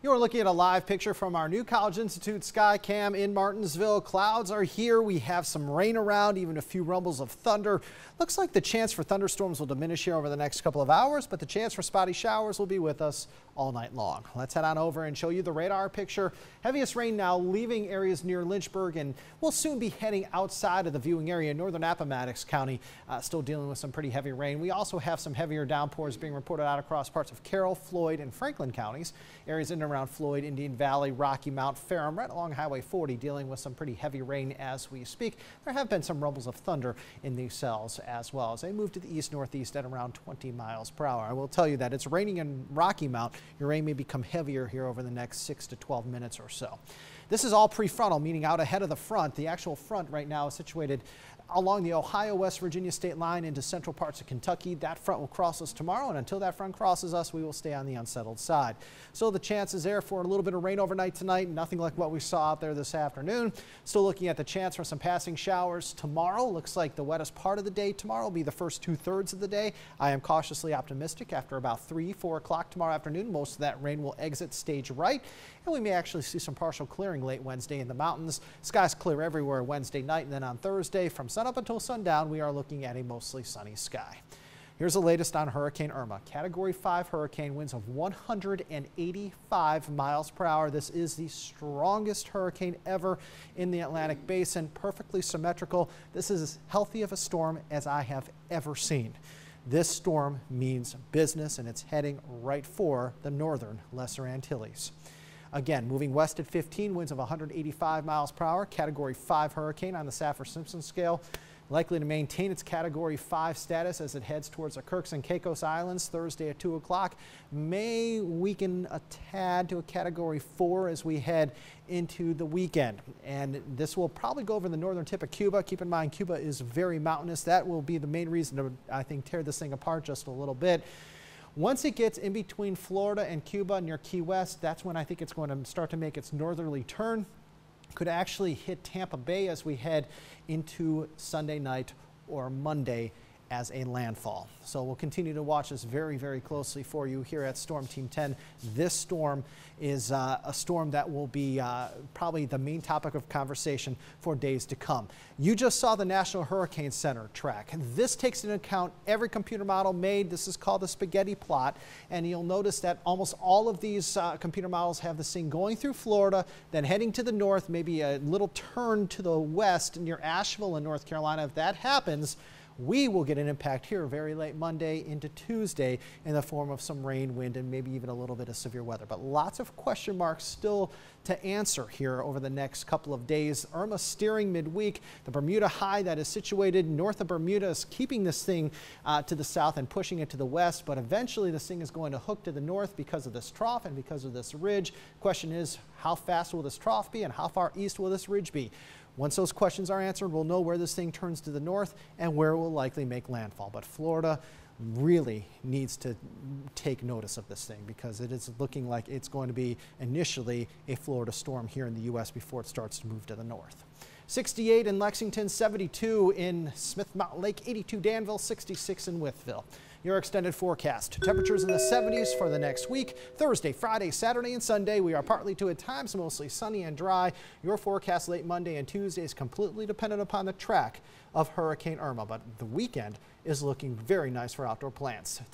You're looking at a live picture from our new College Institute Skycam in Martinsville. Clouds are here. We have some rain around, even a few rumbles of thunder. Looks like the chance for thunderstorms will diminish here over the next couple of hours, but the chance for spotty showers will be with us all night long. Let's head on over and show you the radar picture. Heaviest rain now leaving areas near Lynchburg, and we'll soon be heading outside of the viewing area. Northern Appomattox County still dealing with some pretty heavy rain. We also have some heavier downpours being reported out across parts of Carroll, Floyd, and Franklin counties. Areas in and around Floyd, Indian Valley, Rocky Mount, Ferrum, right along Highway 40, dealing with some pretty heavy rain as we speak. There have been some rumbles of thunder in these cells as well as they move to the east-northeast at around 20 miles per hour. I will tell you that it's raining in Rocky Mount. Your rain may become heavier here over the next 6 to 12 minutes or so. This is all prefrontal, meaning out ahead of the front. The actual front right now is situated along the Ohio-West Virginia state line into central parts of Kentucky. That front will cross us tomorrow, and until that front crosses us, we will stay on the unsettled side. So the chances there for a little bit of rain overnight tonight, nothing like what we saw out there this afternoon. Still looking at the chance for some passing showers tomorrow. Looks like the wettest part of the day tomorrow will be the first 2/3 of the day. I am cautiously optimistic. After about 3-4 o'clock tomorrow afternoon, most of that rain will exit stage right, and we may actually see some partial clearing late Wednesday in the mountains. Skies clear everywhere Wednesday night, and then on Thursday from sun up until sundown, we are looking at a mostly sunny sky. Here's the latest on Hurricane Irma. Category 5 hurricane, winds of 185 miles per hour. This is the strongest hurricane ever in the Atlantic Basin. Perfectly symmetrical. This is as healthy of a storm as I have ever seen. This storm means business, and it's heading right for the northern Lesser Antilles. Again, moving west at 15, winds of 185 miles per hour, Category 5 hurricane on the Saffir-Simpson scale. Likely to maintain its Category 5 status as it heads towards the Kirks and Caicos Islands Thursday at 2 o'clock. May weaken a tad to a Category 4 as we head into the weekend. And this will probably go over the northern tip of Cuba. Keep in mind, Cuba is very mountainous. That will be the main reason to, I think, tear this thing apart just a little bit. Once it gets in between Florida and Cuba near Key West, that's when I think it's going to start to make its northerly turn. Could actually hit Tampa Bay as we head into Sunday night or Monday as a landfall. So we'll continue to watch this very, very closely for you here at Storm Team 10. This storm is a storm that will be probably the main topic of conversation for days to come. You just saw the National Hurricane Center track. This takes into account every computer model made. This is called the spaghetti plot, and you'll notice that almost all of these computer models have this thing going through Florida, then heading to the north, maybe a little turn to the west near Asheville in North Carolina. If that happens, we will get an impact here very late Monday into Tuesday in the form of some rain, wind, and maybe even a little bit of severe weather. But lots of question marks still to answer here over the next couple of days. Irma steering midweek. The Bermuda high that is situated north of Bermuda is keeping this thing to the south and pushing it to the west. But eventually this thing is going to hook to the north because of this trough and because of this ridge. Question is, how fast will this trough be and how far east will this ridge be? Once those questions are answered, we'll know where this thing turns to the north and where it will likely make landfall. But Florida really needs to take notice of this thing because it is looking like it's going to be initially a Florida storm here in the U.S. before it starts to move to the north. 68 in Lexington, 72 in Smith Mountain Lake, 82 Danville, 66 in Wytheville. Your extended forecast. Temperatures in the 70s for the next week. Thursday, Friday, Saturday, and Sunday, we are partly to at times mostly sunny and dry. Your forecast late Monday and Tuesday is completely dependent upon the track of Hurricane Irma, but the weekend is looking very nice for outdoor plants.